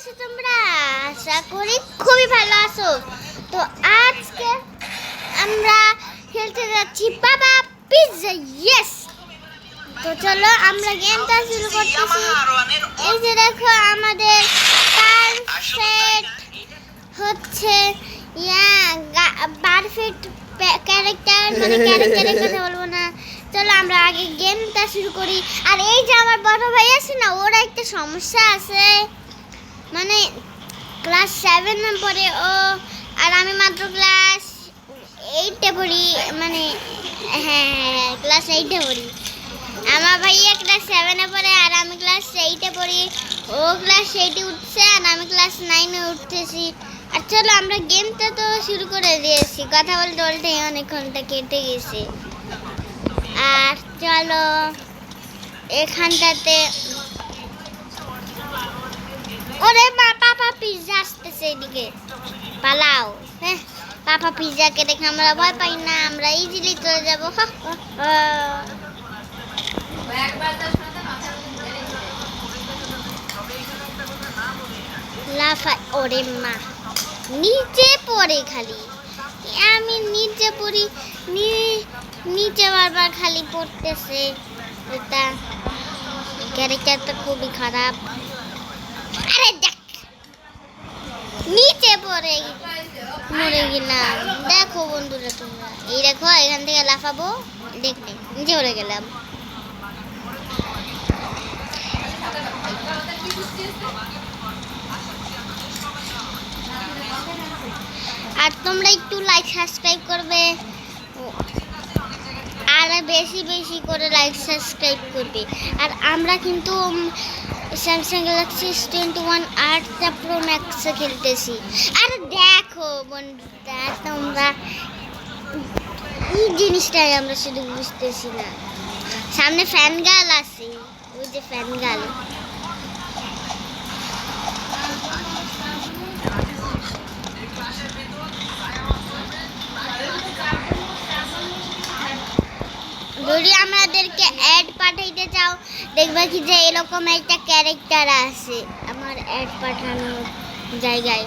আছো তোমরা? আশা করি খুবই ভালো আছো। তো আজকে আমরা খেলতে যাচ্ছি বাবা পিৎজা। ইয়েস, তো চলো আমরা গেমটা শুরু করতেছি। এই যে দেখো আমাদের পারফেক্ট হচ্ছে পারফেক্ট ক্যারেক্টার, মানে ক্যারেক্টারের কথা বলবো না। চলো আমরা আগে গেমটা শুরু করি। আর এই যে আমার বড় ভাই আছে না, ওর একটা সমস্যা আছে, মানে ক্লাস 7 পড়ে ও, আর আমি মাত্র ক্লাস 8-এ পড়ি, মানে হ্যাঁ ক্লাস 8-এ পড়ি। আমার ভাইয়া ক্লাস 7-এ পড়ে আর আমি ক্লাস 8-এ পড়ি। ও ক্লাস 8-এ উঠছে আর আমি ক্লাস 9-এ উঠতেছি। আর চলো আমরা গেমটা তো শুরু করে দিয়েছি, কথা বলতে বলতে অনেকক্ষণটা কেটে গেছে। আর চলো এখানটাতে, ওরে পাপা পিৎজা আসতেছে, এদিকে পালাও। হ্যাঁ, পাপা পিৎজাকে দেখে আমরা ভয় পাই না, আমরা ইজিলি চলে যাবো। লাফাই, ওরে মা নিচে পড়ে, খালি আমি নিচে পড়ি, নিচে বারবার খালি পড়তেছে। এটা ক্যারেক্টারটা খুবই খারাপ। আরে দেখ, নিচে পড়ে মরে গেলাম। দেখো বন্ধুরা তোমরা, এই দেখো এখান থেকে লাফাবো, দেখতে নিচে পড়ে গেলাম। আর তোমরা একটু লাইক সাবস্ক্রাইব করবে, আর বেশি বেশি করে লাইক সাবস্ক্রাইব করবে। আর আমরা কিন্তু Samsung Galaxy S21 8 pro max খেলতেছি। আর দেখো বন্ধুরা তোমরা, এই জিনিসটাই আমরা শুধু বুঝতেছি না। সামনে ফ্যান গার্ল আছে, ওই যে ফ্যান গার্ল। যদি আমাদেরকে অ্যাড পাঠাইতে চাও, দেখবে কি যে এরকম একটা ক্যারেক্টার আছে আমার অ্যাড পাঠানোর জায়গায়।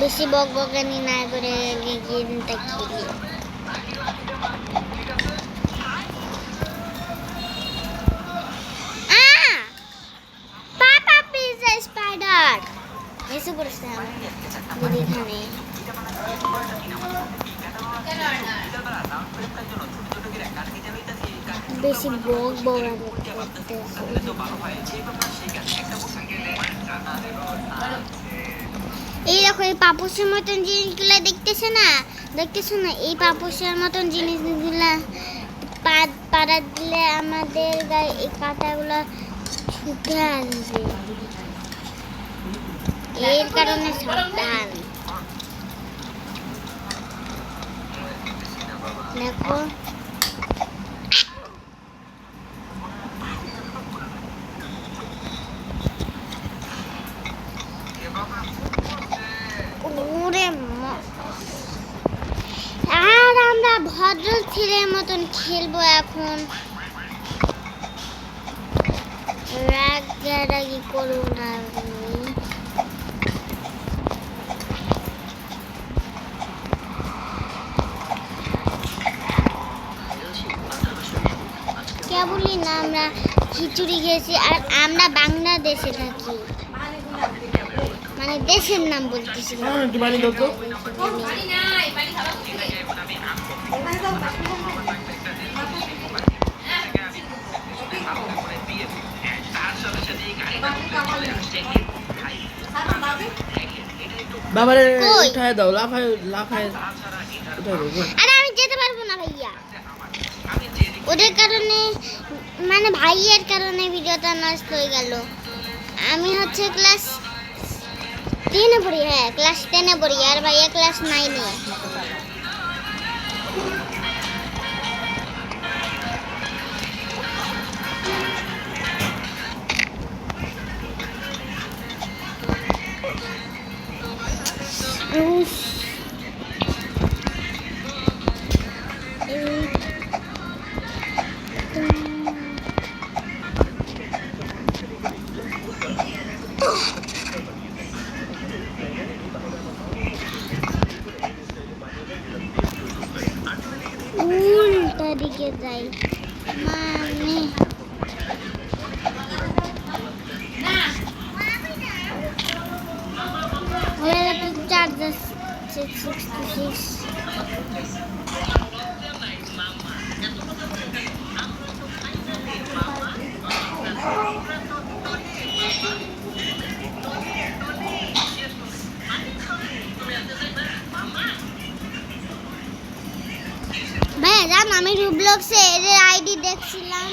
বেশি বকবকানি না করে গেমটা খেলি। পাপা পিৎজা স্পাইডার এসে পড়েছে আমার এখানে। বেশি বক বকা করতেছে। এই দেখো এই পাপোশের মতন জিনিসগুলো দেখতেছো না, এই পাপোশের মতন জিনিসগুলা পাড়া দিলে আমাদের গায়ে এই কাঁটাগুলো ছুটে আসবে, এর কারণে সাবধান। দেখো আর আমরা ভদ্র ছেলের মতন খেলবো এখন। রাগারাগি করো না, কে বলি না আমরা খিচুড়ি খেয়েছি। আর আমরা বাংলাদেশে থাকি, মানে দেশের নাম বলতেছি না। বাবারে উঠায় দাও, লাফায় লাফায় উঠায় দাও। আরে আমি যেতে পারবো না ভাইয়া, ওদের কারণে, মানে ভাইয়ের কারণে ভিডিওটা নষ্ট হয়ে গেল। আমি হচ্ছে ক্লাস 10-এ পড়ি, হ্যাঁ ক্লাস 10-এ পড়ি, আর ভাইয়া ক্লাস 9-এ। যাই মানে চার্জার 666 ভাইয়া জান আমি রুবলক্সে এর আইডি দেখছিলাম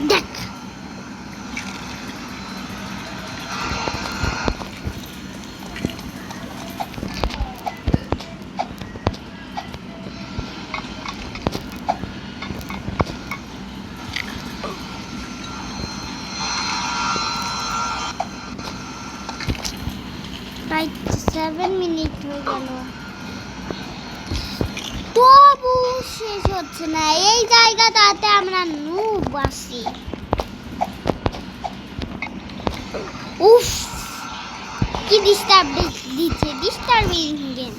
দেখ প্রায় 7 মিনিট হয়ে গেল তবু শেষ হচ্ছে না এই জায়গাটাতে আমরা নুব আছি উফ কি ডিস্টার্ব দিচ্ছে ডিস্টার্বিং গেম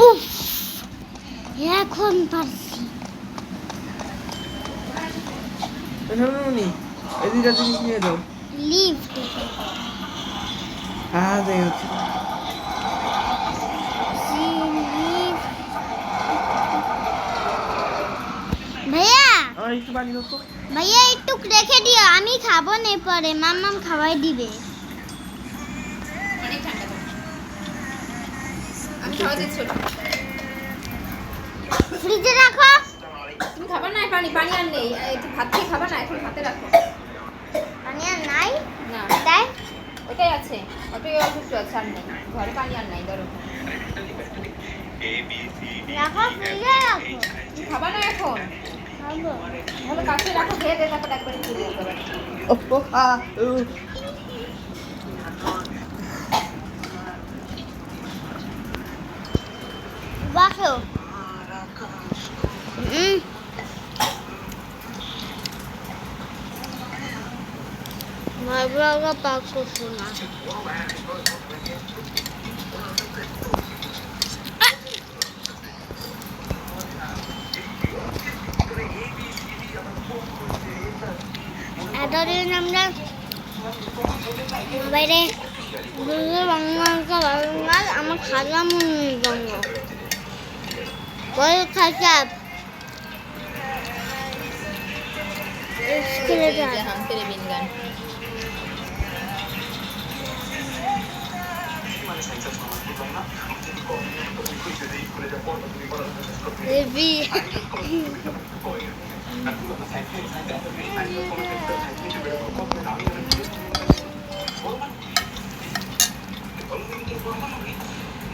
উফ এখন পারছি শোনুনি এই দুইটা জিনিস নিয়ে যাও লিফট হ্যাঁ যাই হচ্ছে ভাইয়া আমার একটু পানি দাও তো ভাইয়া একটু রেখে দিও আমি খাবো না পরে মাম্মাম খাওয়াই দিবে অনেক ঠান্ডা তো। আমি খাওয়া দিচ্ছি ওটা। ফ্রিজে রাখো তুমি খাবা না পানি পানি আর নেই একটু ভাত খেয়ে খাবা না এখন হাতে রাখো পানি আর নাই না তাই ওটাই আছে ওটাই অসুস্থ আছে আর নেই ঘরে পানি আর নাই ধরো রাখো ফ্রিজে রাখো তুমি খাবা না এখন খাবো ভালো কাছে রাখো খেয়ে দে তারপর একবার খেয়ে দিতে পারবে ও ও আ ও বসো ভাইব্রাগা পাক করছো না এতদিন আমরা বাইরে বাংলা আমার খালাম বাংলা বড় খাচাপ हम तेरे बिन गान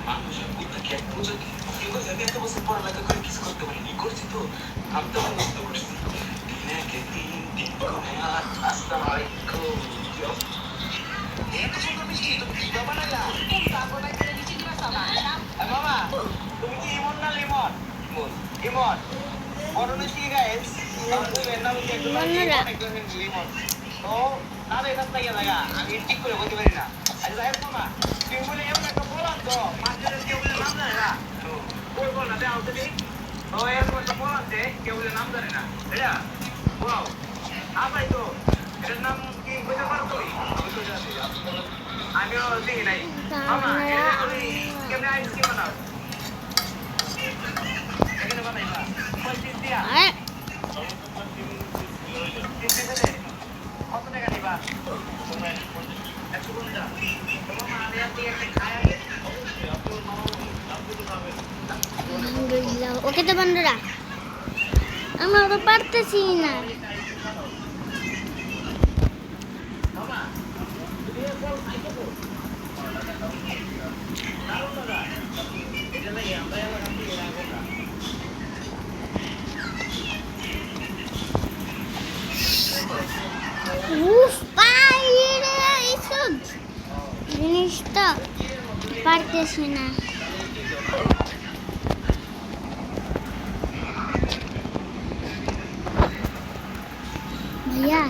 বন্ধুরা আর আলহামদুলিল্লাহ ওকে তো বন্ধুরা আমরা তো পারতেছি না উফ পাইরে এইসব জিনিসটা পারতেছি না भैया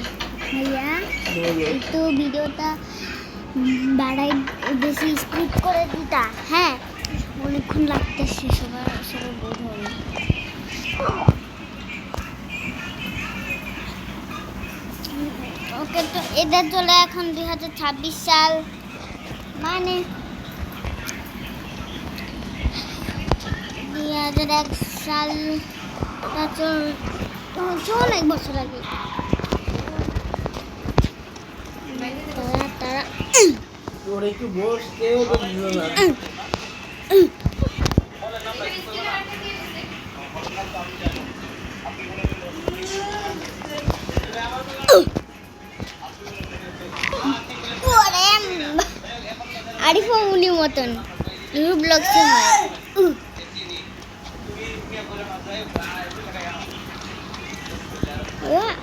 भैया तो ভিডিওটা বাড়াই বেশি স্পিড করে দিতা হ্যাঁ অনেকক্ষণ লাগতেছে সবার সবার বোধ হবে ওকে তো এটা চলে এখন 2026 সাল মানে 2001 সাল অনেক বছর আগে তারা তোর একটু বসতেও তো দিল না আরিফ উনি মতন রূপ লাগছে হয়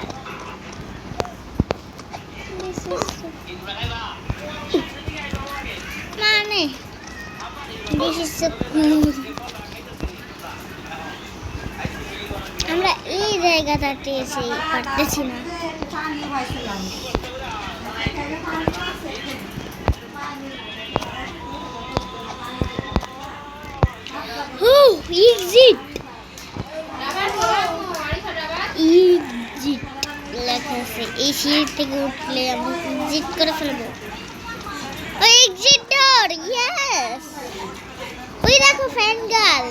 মানে আমরা এই জায়গাটাতে এসে পারতেছি না এক্সিট এক্সিট লেখা আছে এই সিঁড়ি থেকে উঠলে আমি এক্সিট করে ফেলবো এক্সিট ডোর ইয়েস ওই দেখো ফ্যান গার্ল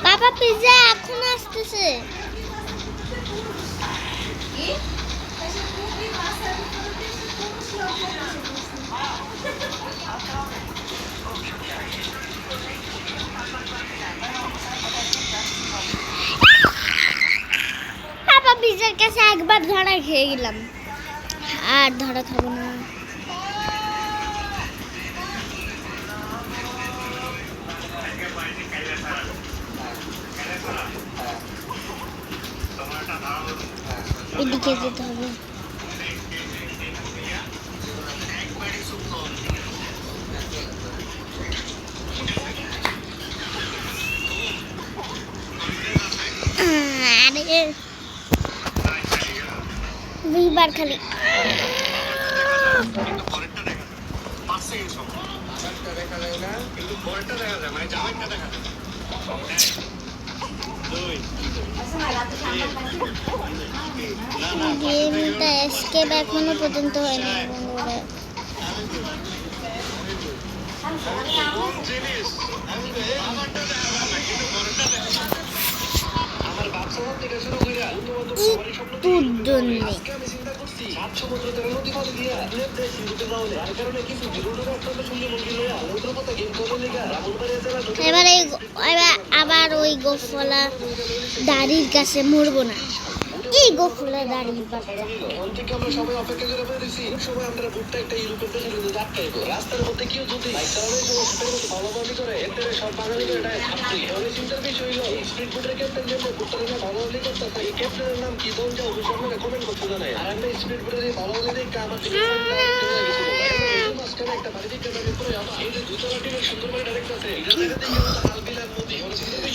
পাপা পিজ্জা এখন আসতেছে পাপা পিজ্জার কাছে একবার ধরা খেয়ে গেলাম আর ধরা খাবো না এদিকে যেতে হবে দুইবার খালি গেমটা এসকেপ এখনো পর্যন্ত হয়নি বন্ধুরা একটু এবার আবার ওই গোফলা দাড়ির কাছে মরবো না, এই গোফলা দাড়ির বাচ্চা।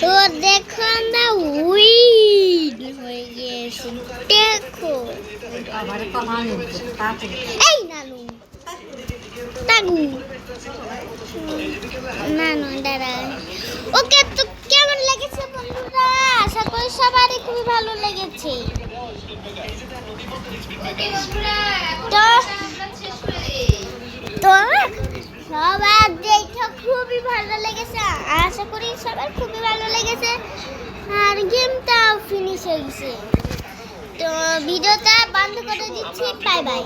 তো দেখো আমরা উইন হয়ে গিয়েছি, দেখো এই নানু তাগু নানু দাঁড়া। ওকে, তো কেমন লেগেছে বন্ধুরা? আশা করি সবারই খুবই ভালো লেগেছে। তো তো সবার দেখে খুবই ভালো লেগেছে, আশা করি সবার খুবই ভালো লেগেছে। আর গেমটাও ফিনিশ হয়ে গেছে। তো ভিডিওটা বন্ধ করে দিচ্ছি, বাই বাই।